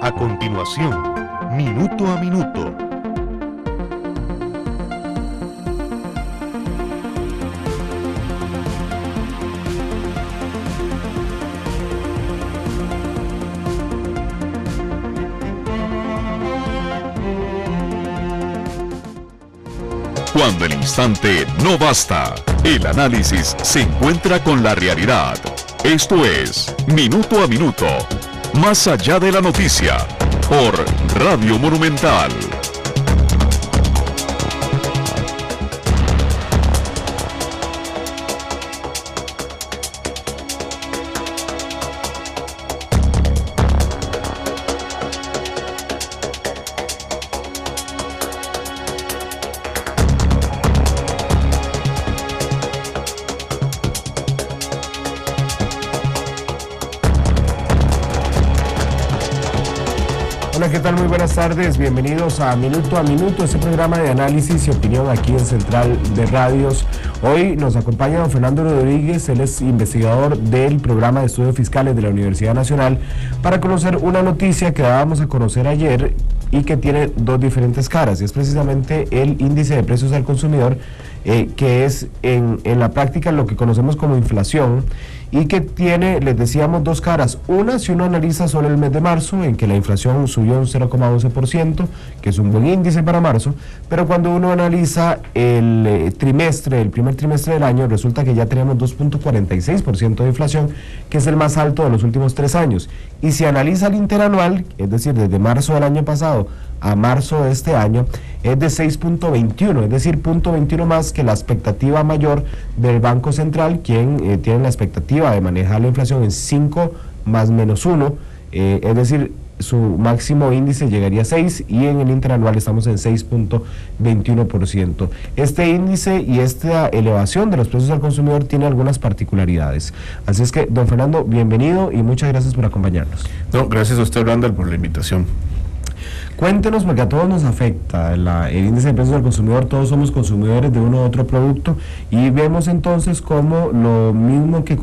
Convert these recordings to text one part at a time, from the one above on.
A continuación, Minuto a Minuto. Cuando el instante no basta, el análisis se encuentra con la realidad. Esto es Minuto a Minuto, más allá de la noticia, por Radio Monumental. Hola, ¿qué tal? Muy buenas tardes. Bienvenidos a Minuto, este programa de análisis y opinión aquí en Central de Radios. Hoy nos acompaña don Fernando Rodríguez, él es investigador del programa de estudios fiscales de la Universidad Nacional, para conocer una noticia que dábamos a conocer ayer y que tiene dos diferentes caras, y es precisamente el índice de precios al consumidor, que es en la práctica lo que conocemos como inflación, y que tiene, les decíamos, dos caras. Una, si uno analiza solo el mes de marzo, en que la inflación subió un 0,11%, que es un buen índice para marzo, pero cuando uno analiza el primer trimestre del año, resulta que ya tenemos 2,46% de inflación, que es el más alto de los últimos 3 años. Y si analiza el interanual, es decir, desde marzo del año pasado a marzo de este año, es de 6,21, es decir, 0,21 más que la expectativa mayor del Banco Central, quien tiene la expectativa de manejar la inflación en 5 más menos 1, es decir, su máximo índice llegaría a 6, y en el interanual estamos en 6,21%. Este índice y esta elevación de los precios al consumidor tiene algunas particularidades. Así es que, don Fernando, bienvenido y muchas gracias por acompañarnos. No, gracias a usted, Randall, por la invitación. Cuéntenos, porque a todos nos afecta el índice de precios al consumidor, todos somos consumidores de uno u otro producto, y vemos entonces como lo mismo que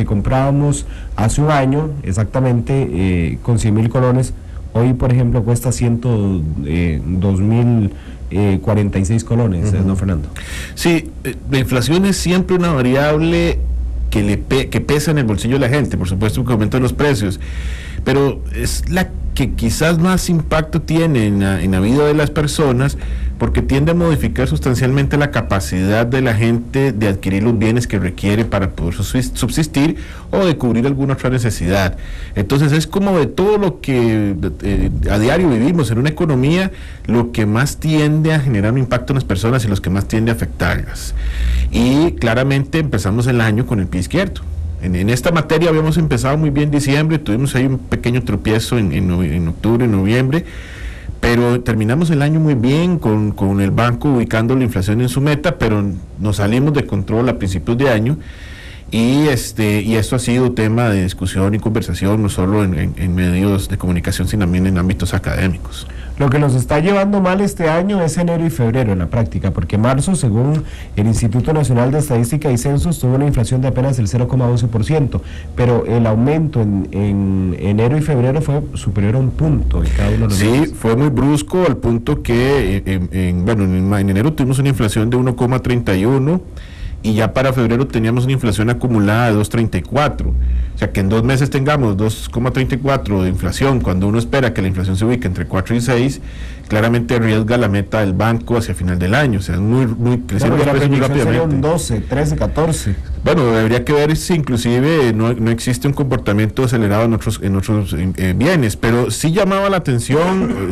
comprábamos hace un año, exactamente con 100,000 colones, hoy por ejemplo cuesta 2,046 colones, ¿no, Fernando? Sí, la inflación es siempre una variable que pesa en el bolsillo de la gente, por supuesto que aumenta los precios, pero es la que quizás más impacto tiene en la vida de las personas, porque tiende a modificar sustancialmente la capacidad de la gente de adquirir los bienes que requiere para poder subsistir o de cubrir alguna otra necesidad. Entonces es como de todo lo que a diario vivimos en una economía, lo que más tiende a generar un impacto en las personas y los que más tiende a afectarlas. Y claramente empezamos el año con el pie izquierdo. En esta materia habíamos empezado muy bien diciembre, tuvimos ahí un pequeño tropiezo en octubre, noviembre, pero terminamos el año muy bien con el banco ubicando la inflación en su meta, pero nos salimos de control a principios de año, y esto ha sido tema de discusión y conversación no solo en medios de comunicación, sino también en ámbitos académicos. Lo que nos está llevando mal este año es enero y febrero en la práctica, porque marzo, según el Instituto Nacional de Estadística y Censos, tuvo una inflación de apenas el 0,11%, pero el aumento en enero y febrero fue superior a 1 punto en cada uno de los meses. Sí, fue muy brusco, al punto que en enero tuvimos una inflación de 1,31%, y ya para febrero teníamos una inflación acumulada de 2,34%. O sea, que en 2 meses tengamos 2,34% de inflación, cuando uno espera que la inflación se ubique entre 4 y 6, claramente arriesga la meta del banco hacia final del año. O sea, es muy creciendo muy rápidamente. Sería un 12, 13, 14. Bueno, debería que ver si inclusive no existe un comportamiento acelerado en otros bienes, pero sí llama la atención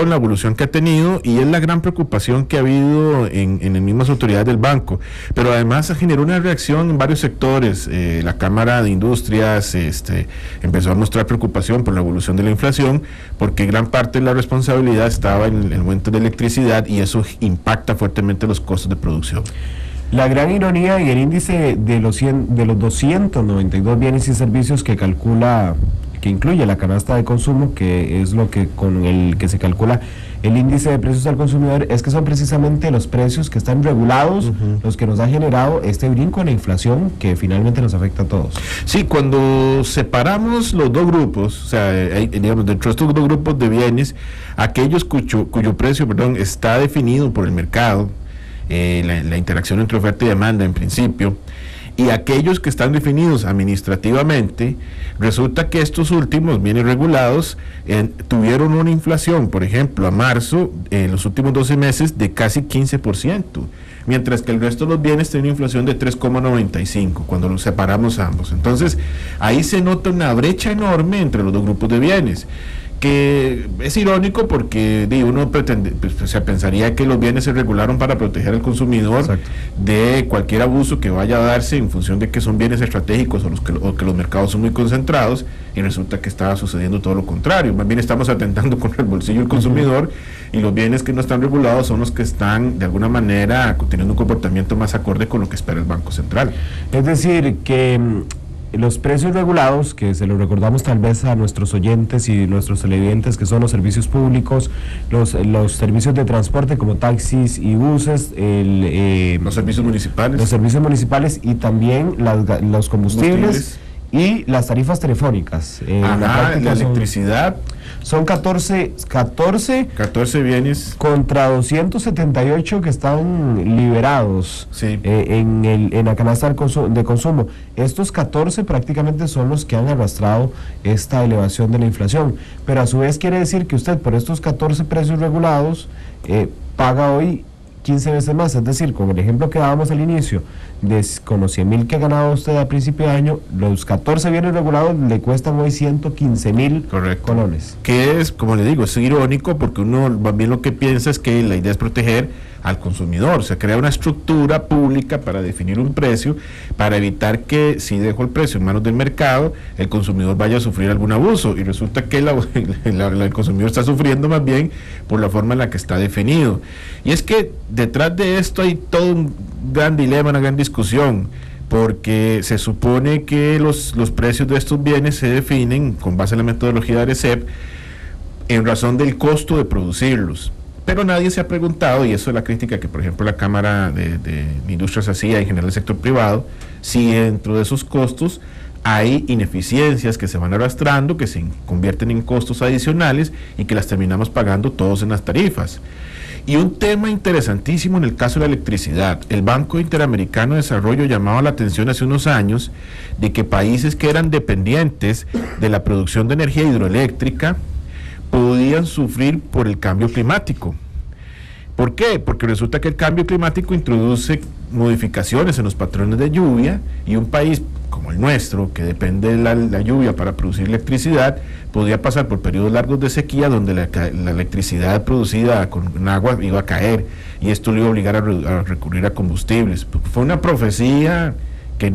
la evolución que ha tenido, y es la gran preocupación que ha habido en las mismas autoridades del banco. Pero además generó una reacción en varios sectores. La Cámara de Industrias empezó a mostrar preocupación por la evolución de la inflación, porque gran parte de la responsabilidad estaba en el aumento de electricidad, y eso impacta fuertemente los costos de producción. La gran ironía y el índice de los 292 bienes y servicios que que incluye la canasta de consumo, que es lo que con el que se calcula el índice de precios al consumidor, es que son precisamente los precios que están regulados los que nos ha generado este brinco en la inflación que finalmente nos afecta a todos. Sí, cuando separamos los dos grupos, o sea, digamos, dentro de estos dos grupos de bienes, aquellos cuyo precio, está definido por el mercado, la interacción entre oferta y demanda en principio, y aquellos que están definidos administrativamente, resulta que estos últimos bienes regulados tuvieron una inflación, por ejemplo, a marzo, en los últimos 12 meses, de casi 15%, mientras que el resto de los bienes tienen una inflación de 3,95 cuando los separamos ambos. Entonces, ahí se nota una brecha enorme entre los dos grupos de bienes, que es irónico porque uno pretende, se pensaría que los bienes se regularon para proteger al consumidor. Exacto. De cualquier abuso que vaya a darse en función de que son bienes estratégicos o que los mercados son muy concentrados, y resulta que estaba sucediendo todo lo contrario. Más bien estamos atentando contra el bolsillo del consumidor, y los bienes que no están regulados son los que están de alguna manera teniendo un comportamiento más acorde con lo que espera el Banco Central. Es decir, que los precios regulados, que se los recordamos tal vez a nuestros oyentes y nuestros televidentes, que son los servicios públicos, los servicios de transporte como taxis y buses, los servicios municipales y también los combustibles y las tarifas telefónicas. La electricidad. Son 14 bienes contra 278 que están liberados, sí, en la canasta de consumo. Estos 14 prácticamente son los que han arrastrado esta elevación de la inflación, pero a su vez quiere decir que usted por estos 14 precios regulados paga hoy 15 veces más, es decir, con el ejemplo que dábamos al inicio, con los 100,000 que ha ganado usted a principio de año, los 14 bienes regulados le cuestan hoy 115,000 colones. Que es, como le digo, es irónico porque uno más bien lo que piensa es que la idea es proteger al consumidor, se crea una estructura pública para definir un precio, para evitar que si dejo el precio en manos del mercado, el consumidor vaya a sufrir algún abuso, y resulta que el consumidor está sufriendo más bien por la forma en la que está definido. Y es que detrás de esto hay todo un gran dilema, una gran discusión, porque se supone que los precios de estos bienes se definen con base en la metodología de ARECEP en razón del costo de producirlos. Pero nadie se ha preguntado, y eso es la crítica que por ejemplo la Cámara de Industrias hacía, en general el sector privado, si dentro de esos costos hay ineficiencias que se van arrastrando, que se convierten en costos adicionales y que las terminamos pagando todos en las tarifas. Y un tema interesantísimo en el caso de la electricidad, el Banco Interamericano de Desarrollo llamaba la atención hace unos años de que países que eran dependientes de la producción de energía hidroeléctrica podían sufrir por el cambio climático. ¿Por qué? Porque resulta que el cambio climático introduce modificaciones en los patrones de lluvia, y un país como el nuestro, que depende de la lluvia para producir electricidad, podía pasar por periodos largos de sequía donde la electricidad producida con agua iba a caer, y esto le iba a obligar a recurrir a combustibles. Fue una profecía que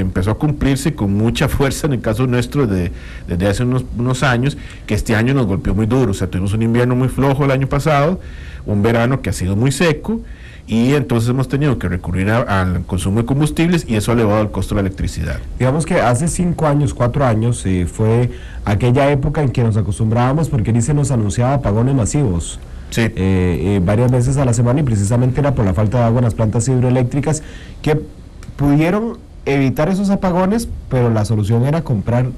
empezó a cumplirse con mucha fuerza en el caso nuestro desde hace unos años, que este año nos golpeó muy duro. O sea, tuvimos un invierno muy flojo el año pasado, un verano que ha sido muy seco, y entonces hemos tenido que recurrir al consumo de combustibles, y eso ha elevado el costo de la electricidad. Digamos que hace 5 años, 4 años, fue aquella época en que nos acostumbrábamos, porque ni se nos anunciaba apagones masivos. Sí. Varias veces a la semana, y precisamente era por la falta de agua en las plantas hidroeléctricas, que pudieron evitar esos apagones, pero la solución era comprar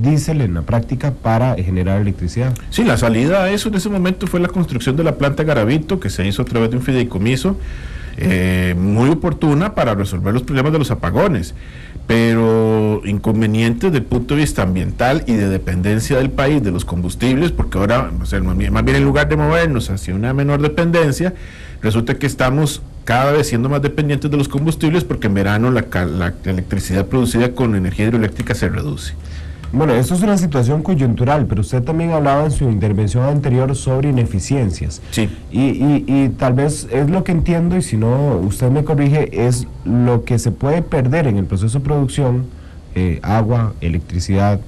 diésel en la práctica para generar electricidad. Sí, la salida a eso en ese momento fue la construcción de la planta Garavito, que se hizo a través de un fideicomiso muy oportuna para resolver los problemas de los apagones, pero inconvenientes desde el punto de vista ambiental y de dependencia del país de los combustibles, porque ahora, o sea, más bien en lugar de movernos hacia una menor dependencia, resulta que estamos cada vez siendo más dependientes de los combustibles, porque en verano la electricidad producida con energía hidroeléctrica se reduce. Bueno, esto es una situación coyuntural, pero usted también hablaba en su intervención anterior sobre ineficiencias. Sí. Y tal vez es lo que entiendo, y si no, usted me corrige, es lo que se puede perder en el proceso de producción, agua, electricidad,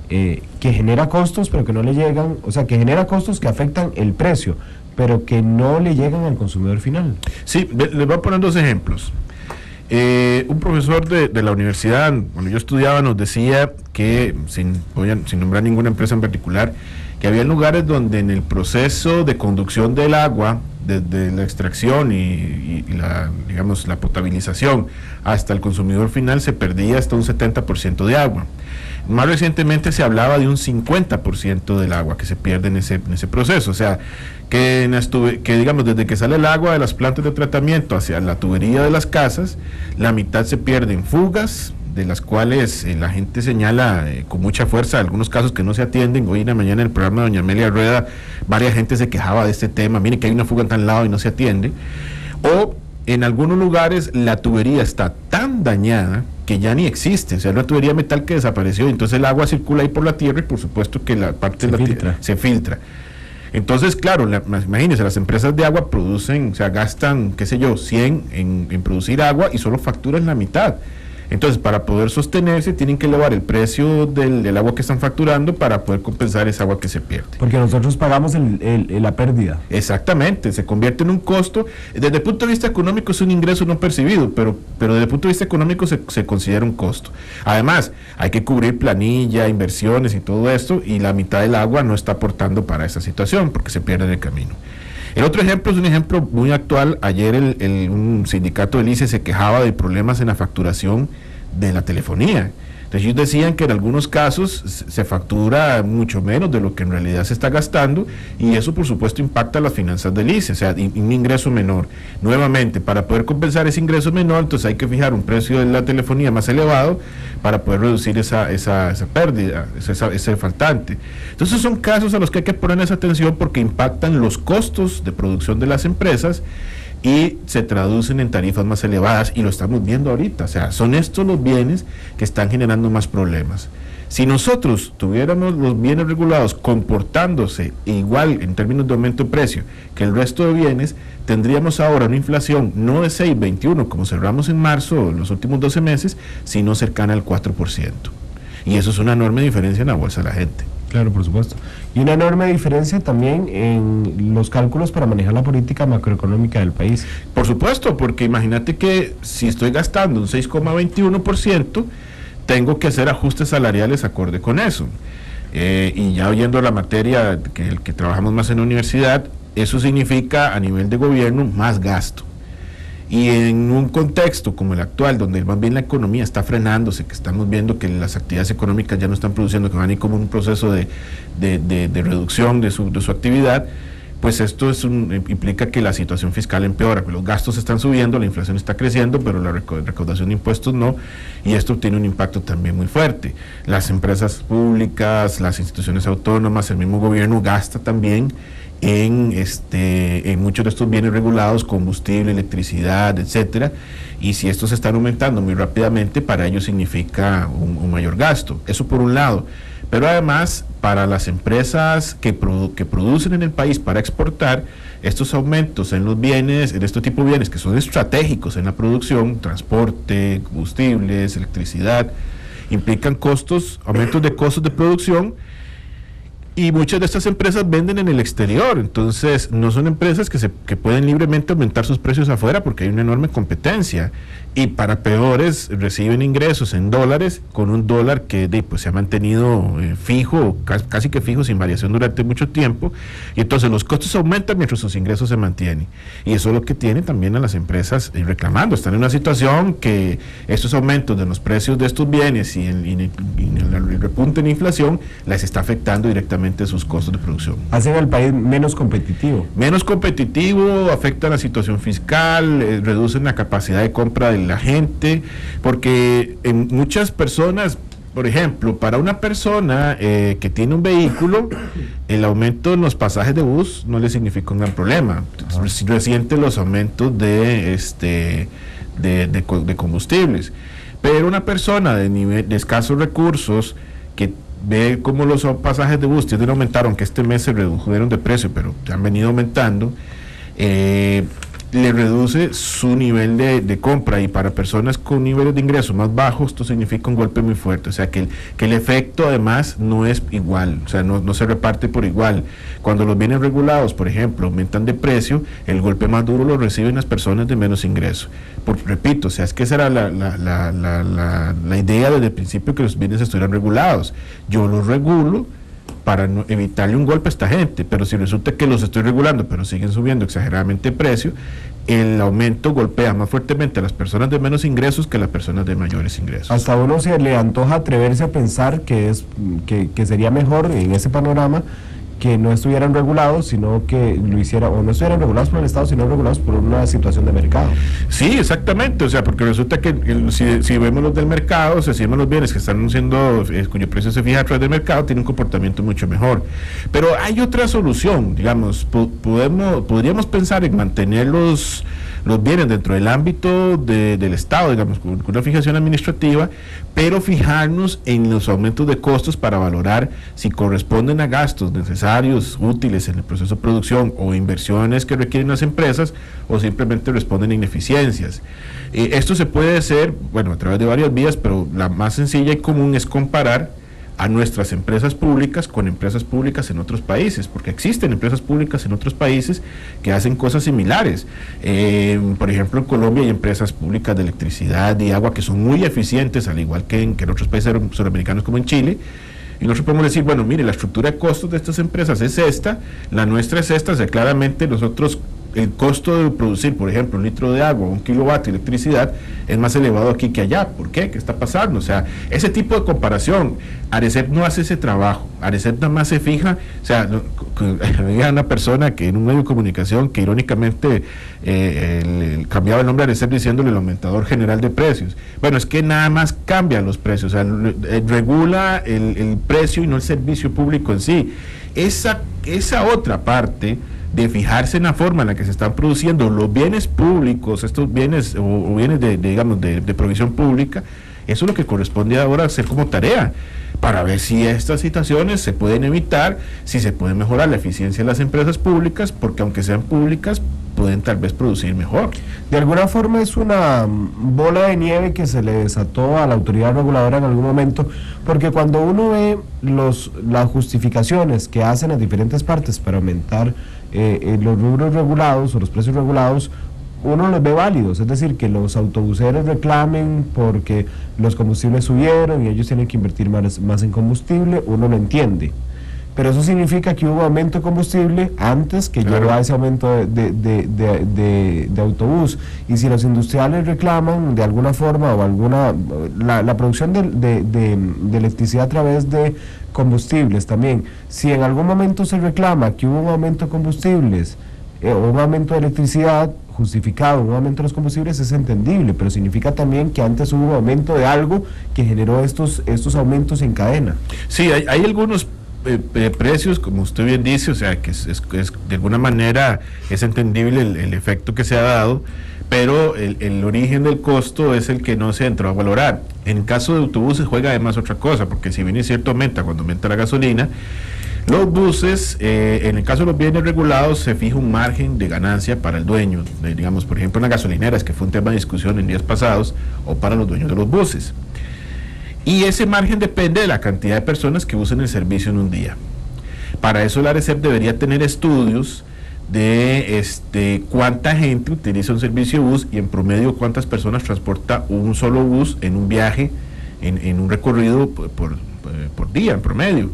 que genera costos, pero que no le llegan, o sea, que genera costos que afectan el precio, pero que no le llegan al consumidor final. Sí, les voy a poner dos ejemplos. Un profesor de la universidad, cuando yo estudiaba, nos decía que, sin nombrar ninguna empresa en particular, que había lugares donde en el proceso de conducción del agua, desde la extracción y la potabilización hasta el consumidor final, se perdía hasta un 70% de agua. Más recientemente se hablaba de un 50% del agua que se pierde en ese proceso. O sea, que digamos, desde que sale el agua de las plantas de tratamiento hacia la tubería de las casas, la mitad se pierde en fugas, de las cuales la gente señala con mucha fuerza algunos casos que no se atienden. Hoy en la mañana en el programa de doña Amelia Rueda, varias gente se quejaba de este tema. Mire que hay una fuga en tal lado y no se atiende. O en algunos lugares la tubería está tan dañada que ya ni existe, o sea, una tubería metal que desapareció, entonces el agua circula ahí por la tierra y por supuesto que la parte de la tierra se filtra. Entonces, claro, imagínense, las empresas de agua producen, o sea, gastan, qué sé yo, 100 en producir agua y solo facturan la mitad. Entonces, para poder sostenerse, tienen que elevar el precio del agua que están facturando para poder compensar esa agua que se pierde. Porque nosotros pagamos la pérdida. Exactamente, se convierte en un costo. Desde el punto de vista económico es un ingreso no percibido, pero desde el punto de vista económico se considera un costo. Además, hay que cubrir planilla, inversiones y todo esto, y la mitad del agua no está aportando para esa situación, porque se pierde en el camino. El otro ejemplo es un ejemplo muy actual. Ayer un sindicato del ICE se quejaba de problemas en la facturación de la telefonía. Entonces ellos decían que en algunos casos se factura mucho menos de lo que en realidad se está gastando, y eso por supuesto impacta las finanzas del ICE, o sea, un ingreso menor. Nuevamente, para poder compensar ese ingreso menor, entonces hay que fijar un precio de la telefonía más elevado para poder reducir esa pérdida, ese faltante. Entonces son casos a los que hay que ponerles atención porque impactan los costos de producción de las empresas y se traducen en tarifas más elevadas, y lo estamos viendo ahorita. O sea, son estos los bienes que están generando más problemas. Si nosotros tuviéramos los bienes regulados comportándose igual en términos de aumento de precio que el resto de bienes, tendríamos ahora una inflación no de 6,21 como cerramos en marzo, en los últimos 12 meses, sino cercana al 4%. Y eso es una enorme diferencia en la bolsa de la gente. Claro, por supuesto. Y una enorme diferencia también en los cálculos para manejar la política macroeconómica del país. Por supuesto, porque imagínate que si estoy gastando un 6,21%, tengo que hacer ajustes salariales acorde con eso. Y ya oyendo la materia que trabajamos más en la universidad, eso significa a nivel de gobierno más gasto. Y en un contexto como el actual, donde más bien la economía está frenándose, que estamos viendo que las actividades económicas ya no están produciendo, que van a ir como un proceso de reducción de su actividad, pues esto implica que la situación fiscal empeora, que los gastos están subiendo, la inflación está creciendo, pero la recaudación de impuestos no, y esto tiene un impacto también muy fuerte. Las empresas públicas, las instituciones autónomas, el mismo gobierno gasta también en muchos de estos bienes regulados, combustible, electricidad, etcétera, y si estos están aumentando muy rápidamente, para ellos significa un mayor gasto. Eso por un lado. Pero además, para las empresas que producen en el país para exportar, estos aumentos en los bienes, en este tipo de bienes que son estratégicos en la producción, transporte, combustibles, electricidad, implican aumentos de costos de producción, y muchas de estas empresas venden en el exterior. Entonces no son empresas que pueden libremente aumentar sus precios afuera, porque hay una enorme competencia, y para peores reciben ingresos en dólares, con un dólar que se ha mantenido fijo, casi que fijo, sin variación durante mucho tiempo, y entonces los costos aumentan mientras sus ingresos se mantienen, y eso es lo que tiene también a las empresas reclamando. Están en una situación que estos aumentos de los precios de estos bienes y el repunte en inflación les está afectando directamente sus costos de producción. Hacen al país menos competitivo. Menos competitivo, afecta la situación fiscal, reducen la capacidad de compra de la gente, porque en muchas personas, por ejemplo, para una persona que tiene un vehículo, el aumento en los pasajes de bus no le significa un gran problema. Resiente los aumentos de combustibles. Pero una persona de escasos recursos, que ve cómo los pasajes de bus tienden a aumentar, aunque este mes se redujeron de precio, pero han venido aumentando, le reduce su nivel de compra, y para personas con niveles de ingresos más bajos esto significa un golpe muy fuerte, o sea que el efecto además no es igual, o sea no se reparte por igual. Cuando los bienes regulados, por ejemplo, aumentan de precio, el golpe más duro lo reciben las personas de menos ingresos. Repito, o sea, es que esa era la idea desde el principio, que los bienes estuvieran regulados. Yo los regulo para evitarle un golpe a esta gente, pero si resulta que los estoy regulando pero siguen subiendo exageradamente de precio, el aumento golpea más fuertemente a las personas de menos ingresos que a las personas de mayores ingresos. Hasta a uno se le antoja atreverse a pensar que sería mejor en ese panorama que no estuvieran regulados, sino que lo hiciera, o no estuvieran regulados por el Estado, sino regulados por una situación de mercado. Sí, exactamente, o sea, porque resulta que si vemos los del mercado, si vemos los bienes que están siendo, cuyo precio se fija a través del mercado, tiene un comportamiento mucho mejor. Pero hay otra solución, digamos, podríamos pensar en mantener los bienes dentro del ámbito del Estado, digamos, con una fijación administrativa, pero fijarnos en los aumentos de costos para valorar si corresponden a gastos necesarios, útiles en el proceso de producción, o inversiones que requieren las empresas, o simplemente responden a ineficiencias. Esto se puede hacer, bueno, a través de varias vías, pero la más sencilla y común es comparar a nuestras empresas públicas con empresas públicas en otros países, porque existen empresas públicas en otros países que hacen cosas similares. Por ejemplo, en Colombia hay empresas públicas de electricidad y agua que son muy eficientes, al igual que en otros países sudamericanos como en Chile. Y nosotros podemos decir, bueno, mire, la estructura de costos de estas empresas es esta, la nuestra es esta, o sea, claramente nosotros, el costo de producir, por ejemplo, un litro de agua, 1 kilovatio de electricidad, es más elevado aquí que allá. ¿Por qué? ¿Qué está pasando? O sea, ese tipo de comparación, Arecep no hace ese trabajo. Arecep nada más se fija, o sea, había una persona que en un medio de comunicación que irónicamente cambiaba el nombre de Arecep diciéndole el aumentador general de precios. Bueno, es que nada más cambia los precios, o sea, regula el precio y no el servicio público en sí. Esa otra parte de fijarse en la forma en la que se están produciendo los bienes públicos, estos bienes o bienes de provisión pública, eso es lo que corresponde ahora hacer como tarea, para ver si estas situaciones se pueden evitar, si se puede mejorar la eficiencia de las empresas públicas, porque aunque sean públicas, pueden tal vez producir mejor. De alguna forma es una bola de nieve que se le desató a la autoridad reguladora en algún momento, porque cuando uno ve las justificaciones que hacen las diferentes partes para aumentar los rubros regulados o los precios regulados, uno los ve válidos, es decir, que los autobuseros reclamen porque los combustibles subieron y ellos tienen que invertir más en combustible, uno lo entiende. Pero eso significa que hubo aumento de combustible antes que llegó a ese aumento de autobús. Y si los industriales reclaman de alguna forma o la producción de electricidad a través de combustibles también, si en algún momento se reclama que hubo un aumento de combustibles o un aumento de electricidad justificado, un aumento de los combustibles, es entendible, pero significa también que antes hubo un aumento de algo que generó estos aumentos en cadena. Sí, hay algunos precios, como usted bien dice, o sea, que es de alguna manera es entendible el efecto que se ha dado, pero el origen del costo es el que no se entró a valorar. En el caso de autobuses juega además otra cosa, porque si bien es cierto cuando aumenta la gasolina, los buses, en el caso de los bienes regulados, se fija un margen de ganancia para el dueño, digamos, por ejemplo, en las gasolineras, que fue un tema de discusión en días pasados, o para los dueños de los buses. Y ese margen depende de la cantidad de personas que usen el servicio en un día. Para eso la Arecep debería tener estudios de cuánta gente utiliza un servicio de bus y en promedio cuántas personas transporta un solo bus en un viaje, en un recorrido por día, en promedio.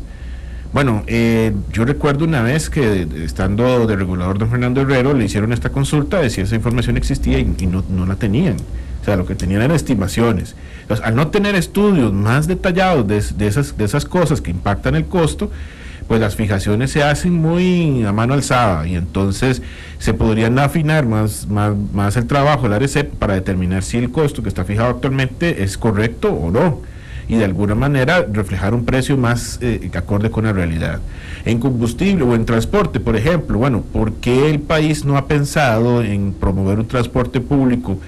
Bueno, yo recuerdo una vez que estando de regulador don Fernando Herrero le hicieron esta consulta de si esa información existía y no la tenían. O sea, lo que tenían eran estimaciones. Entonces, al no tener estudios más detallados de esas cosas que impactan el costo, pues las fijaciones se hacen muy a mano alzada y entonces se podrían afinar más el trabajo de la Arecep para determinar si el costo que está fijado actualmente es correcto o no, y de alguna manera reflejar un precio más acorde con la realidad. En combustible o en transporte, por ejemplo, bueno, ¿por qué el país no ha pensado en promover un transporte público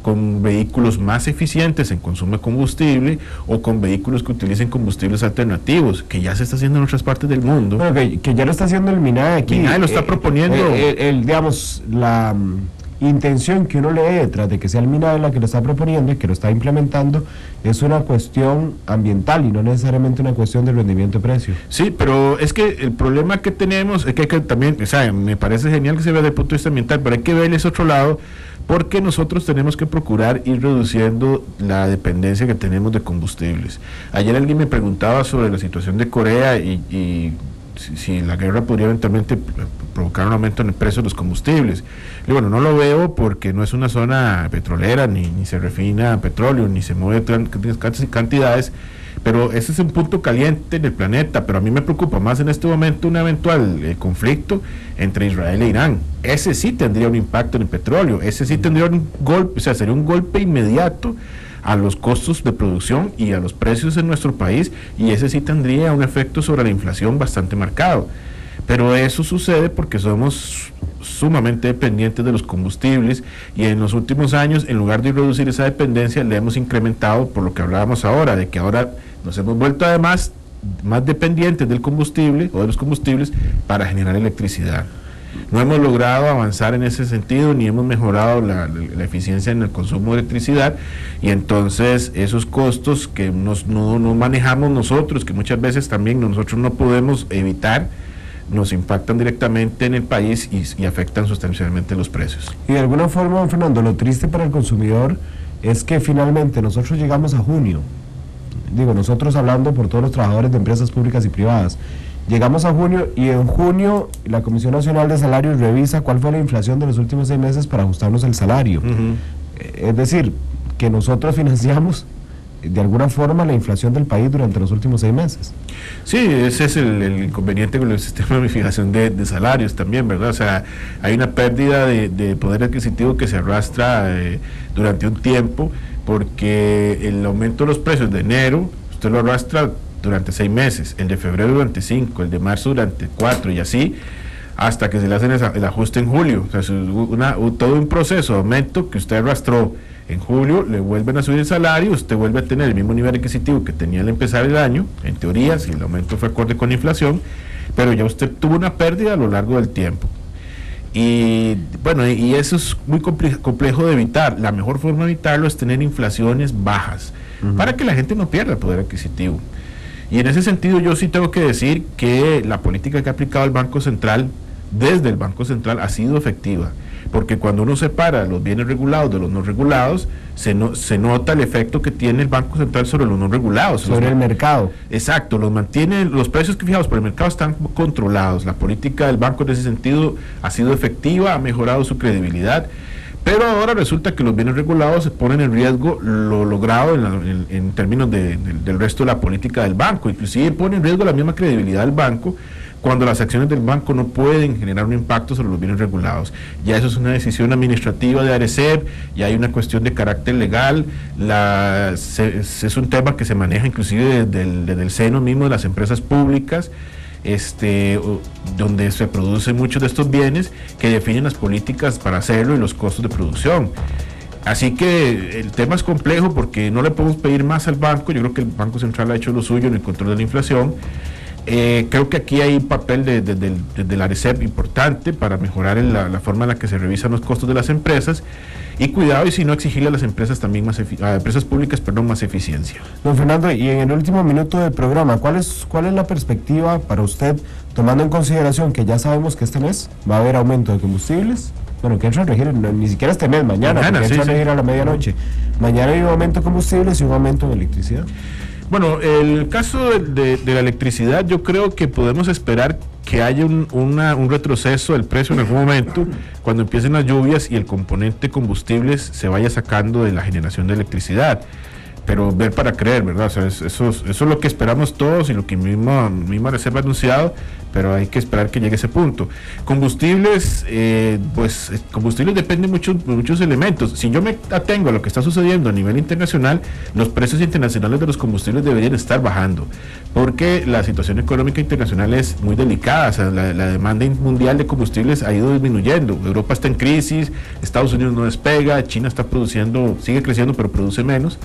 con vehículos más eficientes en consumo de combustible o con vehículos que utilicen combustibles alternativos, que ya se está haciendo en otras partes del mundo? Bueno, que ya lo está haciendo el MINAE aquí. MINAE lo está proponiendo. Digamos, intención que uno lee detrás de que sea el MINAE la que lo está proponiendo y que lo está implementando es una cuestión ambiental y no necesariamente una cuestión de rendimiento-precio. Sí, pero es que el problema que tenemos es que hay que también, o sea, me parece genial que se vea desde el punto de vista ambiental, pero hay que ver ese otro lado, porque nosotros tenemos que procurar ir reduciendo la dependencia que tenemos de combustibles. Ayer alguien me preguntaba sobre la situación de Corea y si la guerra podría eventualmente provocar un aumento en el precio de los combustibles. Y bueno, no lo veo porque no es una zona petrolera, ni se refina petróleo, ni se mueve grandes cantidades, pero ese es un punto caliente en el planeta. Pero a mí me preocupa más en este momento un eventual conflicto entre Israel e Irán. Ese sí tendría un impacto en el petróleo, ese sí tendría un golpe, o sea, sería un golpe inmediato a los costos de producción y a los precios en nuestro país, y ese sí tendría un efecto sobre la inflación bastante marcado. Pero eso sucede porque somos sumamente dependientes de los combustibles, y en los últimos años, en lugar de reducir esa dependencia, le hemos incrementado, por lo que hablábamos ahora, de que ahora nos hemos vuelto además más dependientes del combustible o de los combustibles para generar electricidad. No hemos logrado avanzar en ese sentido, ni hemos mejorado la eficiencia en el consumo de electricidad, y entonces esos costos que no manejamos nosotros, que muchas veces también nosotros no podemos evitar, nos impactan directamente en el país y afectan sustancialmente los precios. Y de alguna forma, don Fernando, lo triste para el consumidor es que finalmente nosotros llegamos a junio, digo nosotros hablando por todos los trabajadores de empresas públicas y privadas, llegamos a junio y en junio la Comisión Nacional de Salarios revisa cuál fue la inflación de los últimos 6 meses para ajustarnos el salario. Es decir, que nosotros financiamos de alguna forma la inflación del país durante los últimos 6 meses. Sí, ese es el inconveniente con el sistema de fijación de salarios también, ¿verdad? O sea, hay una pérdida de poder adquisitivo que se arrastra durante un tiempo, porque el aumento de los precios de enero, usted lo arrastra durante 6 meses, el de febrero durante 5, el de marzo durante 4, y así hasta que se le hacen el ajuste en julio. O sea, es todo un proceso de aumento que usted arrastró. En julio le vuelven a subir el salario, usted vuelve a tener el mismo nivel adquisitivo que tenía al empezar el año, en teoría, si el aumento fue acorde con la inflación, pero ya usted tuvo una pérdida a lo largo del tiempo. Y bueno, y eso es muy complejo de evitar. La mejor forma de evitarlo es tener inflaciones bajas, para que la gente no pierda poder adquisitivo. Y en ese sentido yo sí tengo que decir que la política que ha aplicado el Banco Central, desde el Banco Central, ha sido efectiva. Porque cuando uno separa los bienes regulados de los no regulados, se nota el efecto que tiene el Banco Central sobre los no regulados. Sobre el mercado. Exacto, los precios que fijados por el mercado están controlados. La política del banco en ese sentido ha sido efectiva, ha mejorado su credibilidad, pero ahora resulta que los bienes regulados se ponen en riesgo lo logrado en términos del resto de la política del banco. Inclusive pone en riesgo la misma credibilidad del banco, cuando las acciones del banco no pueden generar un impacto sobre los bienes regulados. Ya eso es una decisión administrativa de ARECEP, ya hay una cuestión de carácter legal, es un tema que se maneja inclusive desde el seno mismo de las empresas públicas, donde se producen muchos de estos bienes, que definen las políticas para hacerlo y los costos de producción. Así que el tema es complejo porque no le podemos pedir más al banco. Yo creo que el Banco Central ha hecho lo suyo en el control de la inflación. Creo que aquí hay un papel de la ARECEP importante para mejorar la forma en la que se revisan los costos de las empresas, y cuidado, y si no, exigirle a las empresas también a empresas públicas, más eficiencia. Don Fernando, y en el último minuto del programa, ¿cuál es la perspectiva para usted, tomando en consideración que ya sabemos que este mes va a haber aumento de combustibles? Bueno, que entra a regir, ni siquiera este mes, mañana porque entra a regir a la medianoche. Mañana hay un aumento de combustibles y un aumento de electricidad. Bueno, el caso de la electricidad, yo creo que podemos esperar que haya un retroceso del precio en algún momento, cuando empiecen las lluvias y el componente combustibles se vaya sacando de la generación de electricidad. Pero ver para creer, ¿verdad? O sea, eso es lo que esperamos todos y lo que misma Reserva ha anunciado, pero hay que esperar que llegue ese punto. Combustibles, combustibles dependen de muchos elementos. Si yo me atengo a lo que está sucediendo a nivel internacional, los precios internacionales de los combustibles deberían estar bajando, porque la situación económica internacional es muy delicada. O sea, la demanda mundial de combustibles ha ido disminuyendo. Europa está en crisis, Estados Unidos no despega, China está sigue creciendo, pero produce menos.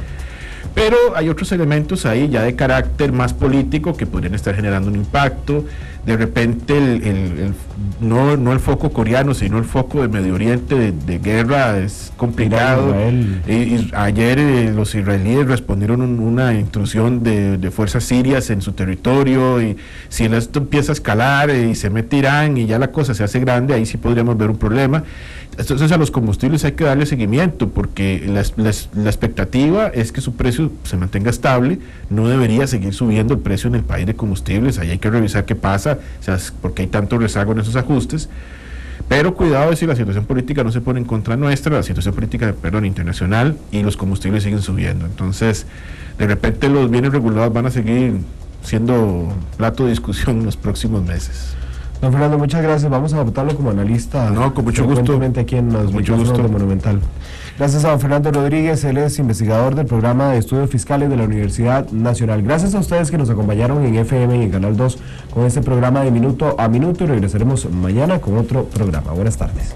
Pero hay otros elementos ahí ya de carácter más político que podrían estar generando un impacto. De repente no el foco coreano, sino el foco de Medio Oriente, de guerra, es complicado. Y ayer los israelíes respondieron una intrusión de fuerzas sirias en su territorio, y si esto empieza a escalar y se mete Irán y ya la cosa se hace grande, ahí sí podríamos ver un problema. Entonces a los combustibles hay que darle seguimiento, porque la expectativa es que su precio se mantenga estable, no debería seguir subiendo el precio en el país de combustibles. Ahí hay que revisar qué pasa, o sea, porque hay tanto rezago en esos ajustes, pero cuidado de si la situación política no se pone en contra nuestra, la situación política, internacional, y los combustibles siguen subiendo. Entonces, de repente los bienes regulados van a seguir siendo plato de discusión en los próximos meses. Don Fernando, muchas gracias. Vamos a votarlo como analista. No, con mucho gusto. Aquí en los micrófonos de Monumental. Gracias a don Fernando Rodríguez, él es investigador del programa de estudios fiscales de la Universidad Nacional. Gracias a ustedes que nos acompañaron en FM y en Canal 2 con este programa de Minuto a Minuto, y regresaremos mañana con otro programa. Buenas tardes.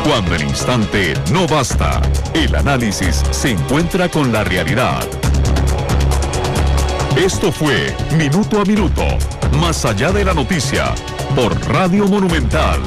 Cuando el instante no basta, el análisis se encuentra con la realidad. Esto fue Minuto a Minuto, más allá de la noticia, por Radio Monumental.